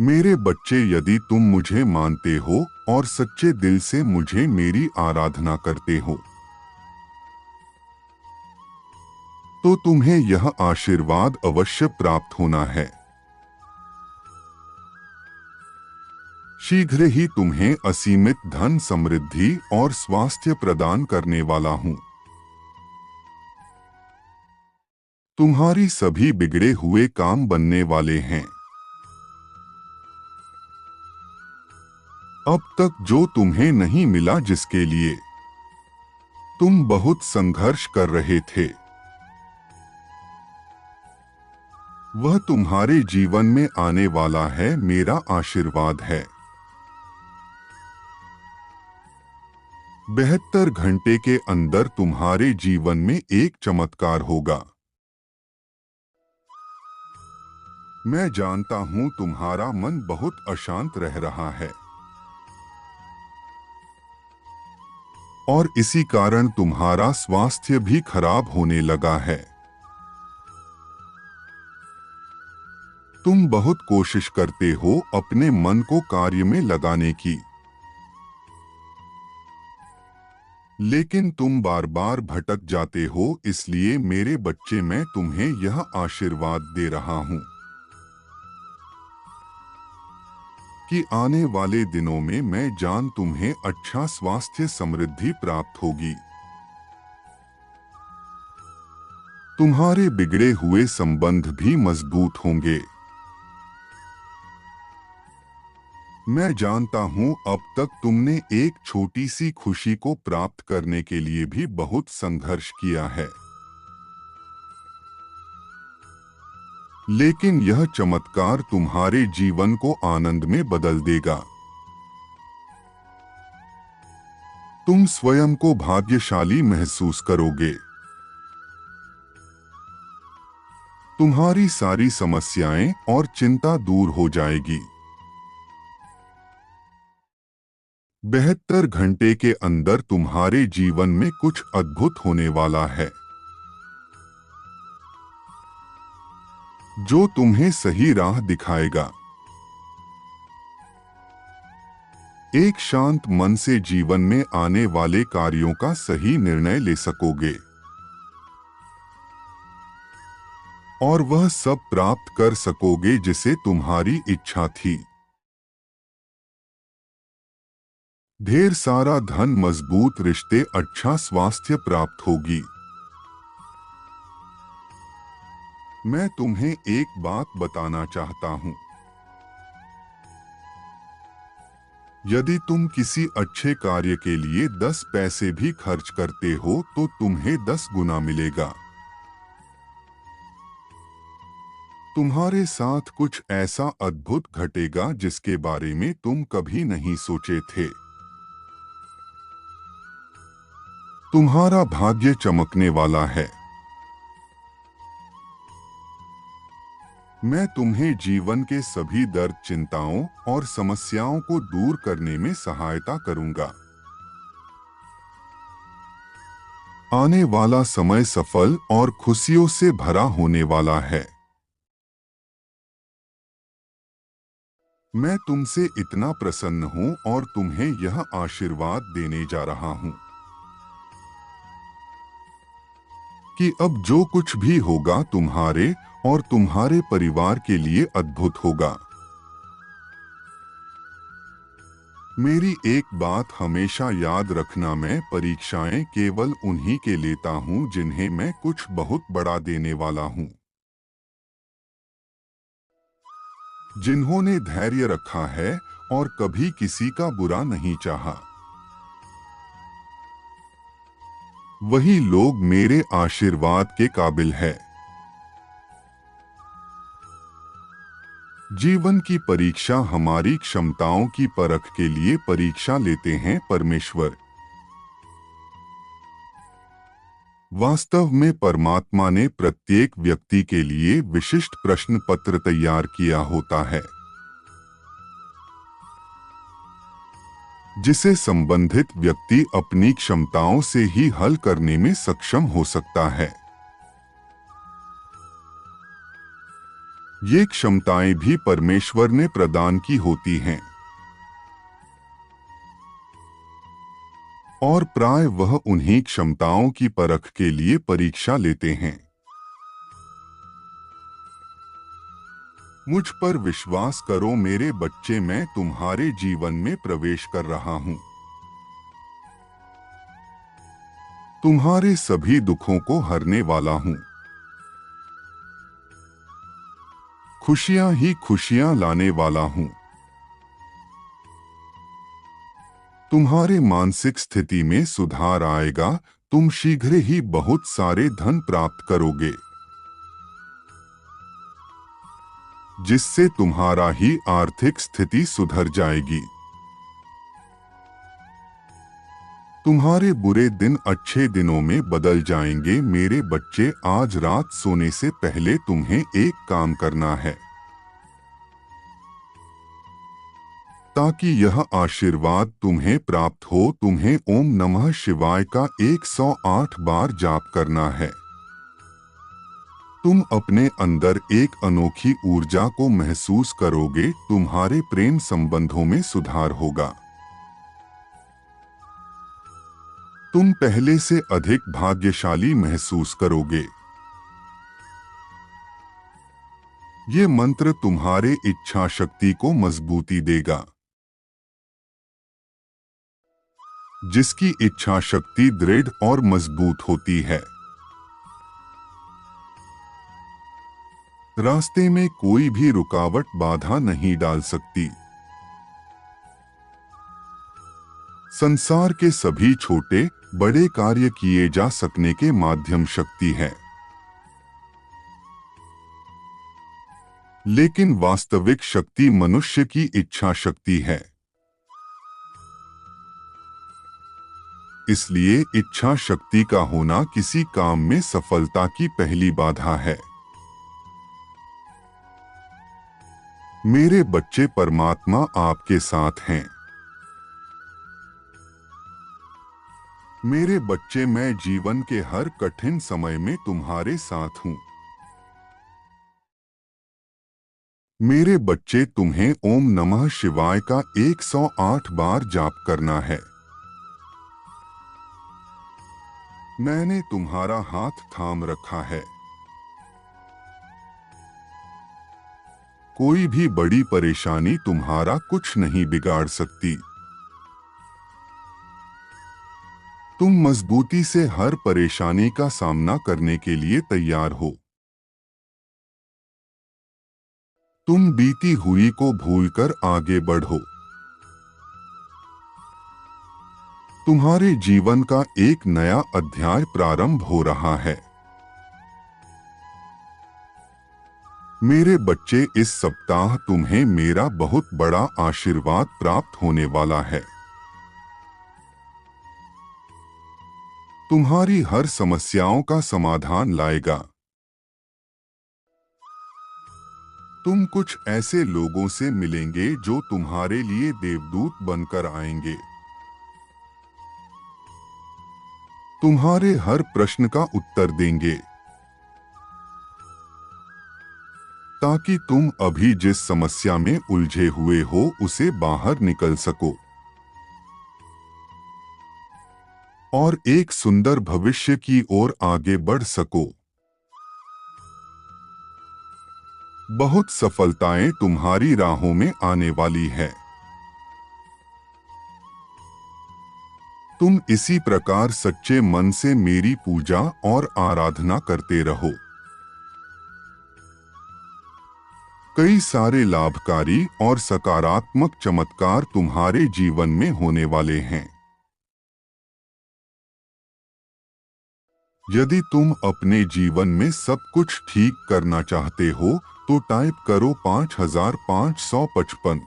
मेरे बच्चे, यदि तुम मुझे मानते हो और सच्चे दिल से मुझे मेरी आराधना करते हो, तो तुम्हें यह आशीर्वाद अवश्य प्राप्त होना है। शीघ्र ही तुम्हें असीमित धन, समृद्धि और स्वास्थ्य प्रदान करने वाला हूँ। तुम्हारी सभी बिगड़े हुए काम बनने वाले हैं। अब तक जो तुम्हें नहीं मिला, जिसके लिए तुम बहुत संघर्ष कर रहे थे, वह तुम्हारे जीवन में आने वाला है। मेरा आशीर्वाद है। 72 घंटे के अंदर तुम्हारे जीवन में एक चमत्कार होगा। मैं जानता हूं तुम्हारा मन बहुत अशांत रह रहा है और इसी कारण तुम्हारा स्वास्थ्य भी खराब होने लगा है। तुम बहुत कोशिश करते हो अपने मन को कार्य में लगाने की, लेकिन तुम बार बार भटक जाते हो। इसलिए मेरे बच्चे, मैं तुम्हें यह आशीर्वाद दे रहा हूं कि आने वाले दिनों में तुम्हें अच्छा स्वास्थ्य, समृद्धि प्राप्त होगी। तुम्हारे बिगड़े हुए संबंध भी मजबूत होंगे। मैं जानता हूं अब तक तुमने एक छोटी सी खुशी को प्राप्त करने के लिए भी बहुत संघर्ष किया है, लेकिन यह चमत्कार तुम्हारे जीवन को आनंद में बदल देगा। तुम स्वयं को भाग्यशाली महसूस करोगे। तुम्हारी सारी समस्याएं और चिंता दूर हो जाएगी। 72 घंटे के अंदर तुम्हारे जीवन में कुछ अद्भुत होने वाला है, जो तुम्हें सही राह दिखाएगा। एक शांत मन से जीवन में आने वाले कार्यों का सही निर्णय ले सकोगे और वह सब प्राप्त कर सकोगे जिसे तुम्हारी इच्छा थी। ढेर सारा धन, मजबूत रिश्ते, अच्छा स्वास्थ्य प्राप्त होगी। मैं तुम्हें एक बात बताना चाहता हूं। यदि तुम किसी अच्छे कार्य के लिए 10 पैसे भी खर्च करते हो, तो तुम्हें 10 गुना मिलेगा। तुम्हारे साथ कुछ ऐसा अद्भुत घटेगा जिसके बारे में तुम कभी नहीं सोचे थे। तुम्हारा भाग्य चमकने वाला है। मैं तुम्हें जीवन के सभी दर्द, चिंताओं और समस्याओं को दूर करने में सहायता करूंगा। आने वाला समय सफल और खुशियों से भरा होने वाला है। मैं तुमसे इतना प्रसन्न हूं और तुम्हें यह आशीर्वाद देने जा रहा हूं कि अब जो कुछ भी होगा तुम्हारे और तुम्हारे परिवार के लिए अद्भुत होगा। मेरी एक बात हमेशा याद रखना, मैं परीक्षाएं केवल उन्हीं के लेता हूं जिन्हें मैं कुछ बहुत बड़ा देने वाला हूं। जिन्होंने धैर्य रखा है और कभी किसी का बुरा नहीं चाहा, वही लोग मेरे आशीर्वाद के काबिल है। जीवन की परीक्षा हमारी क्षमताओं की परख के लिए परीक्षा लेते हैं परमेश्वर। वास्तव में परमात्मा ने प्रत्येक व्यक्ति के लिए विशिष्ट प्रश्न पत्र तैयार किया होता है, जिसे संबंधित व्यक्ति अपनी क्षमताओं से ही हल करने में सक्षम हो सकता है। ये क्षमताएं भी परमेश्वर ने प्रदान की होती हैं और प्राय वह उन्हीं क्षमताओं की परख के लिए परीक्षा लेते हैं। मुझ पर विश्वास करो मेरे बच्चे, मैं तुम्हारे जीवन में प्रवेश कर रहा हूं। तुम्हारे सभी दुखों को हरने वाला हूं। खुशियां ही खुशियां लाने वाला हूं। तुम्हारे मानसिक स्थिति में सुधार आएगा। तुम शीघ्र ही बहुत सारे धन प्राप्त करोगे, जिससे तुम्हारा ही आर्थिक स्थिति सुधर जाएगी। तुम्हारे बुरे दिन अच्छे दिनों में बदल जाएंगे। मेरे बच्चे, आज रात सोने से पहले तुम्हें एक काम करना है, ताकि यह आशीर्वाद तुम्हें प्राप्त हो। तुम्हें ओम नमः शिवाय का 108 बार जाप करना है। तुम अपने अंदर एक अनोखी ऊर्जा को महसूस करोगे। तुम्हारे प्रेम संबंधों में सुधार होगा। तुम पहले से अधिक भाग्यशाली महसूस करोगे। ये मंत्र तुम्हारे इच्छा शक्ति को मजबूती देगा। जिसकी इच्छा शक्ति दृढ़ और मजबूत होती है, रास्ते में कोई भी रुकावट बाधा नहीं डाल सकती। संसार के सभी छोटे बड़े कार्य किए जा सकने के माध्यम शक्ति है, लेकिन वास्तविक शक्ति मनुष्य की इच्छा शक्ति है। इसलिए इच्छा शक्ति का होना किसी काम में सफलता की पहली बाधा है। मेरे बच्चे, परमात्मा आपके साथ हैं। मेरे बच्चे, मैं जीवन के हर कठिन समय में तुम्हारे साथ हूं। मेरे बच्चे, तुम्हें ओम नमः शिवाय का 108 बार जाप करना है। मैंने तुम्हारा हाथ थाम रखा है। कोई भी बड़ी परेशानी तुम्हारा कुछ नहीं बिगाड़ सकती। तुम मजबूती से हर परेशानी का सामना करने के लिए तैयार हो। तुम बीती हुई को भूलकर आगे बढ़ो। तुम्हारे जीवन का एक नया अध्याय प्रारंभ हो रहा है। मेरे बच्चे, इस सप्ताह तुम्हें मेरा बहुत बड़ा आशीर्वाद प्राप्त होने वाला है। तुम्हारी हर समस्याओं का समाधान लाएगा। तुम कुछ ऐसे लोगों से मिलेंगे जो तुम्हारे लिए देवदूत बनकर आएंगे। तुम्हारे हर प्रश्न का उत्तर देंगे, ताकि तुम अभी जिस समस्या में उलझे हुए हो उसे बाहर निकल सको और एक सुंदर भविष्य की ओर आगे बढ़ सको। बहुत सफलताएं तुम्हारी राहों में आने वाली है। तुम इसी प्रकार सच्चे मन से मेरी पूजा और आराधना करते रहो। कई सारे लाभकारी और सकारात्मक चमत्कार तुम्हारे जीवन में होने वाले हैं। यदि तुम अपने जीवन में सब कुछ ठीक करना चाहते हो तो टाइप करो 5555।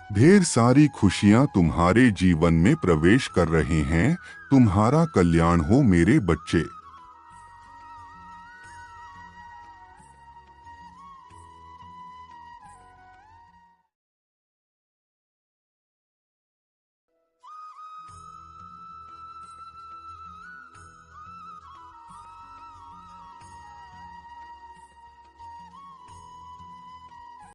ढेर सारी खुशियां तुम्हारे जीवन में प्रवेश कर रहे हैं। तुम्हारा कल्याण हो मेरे बच्चे।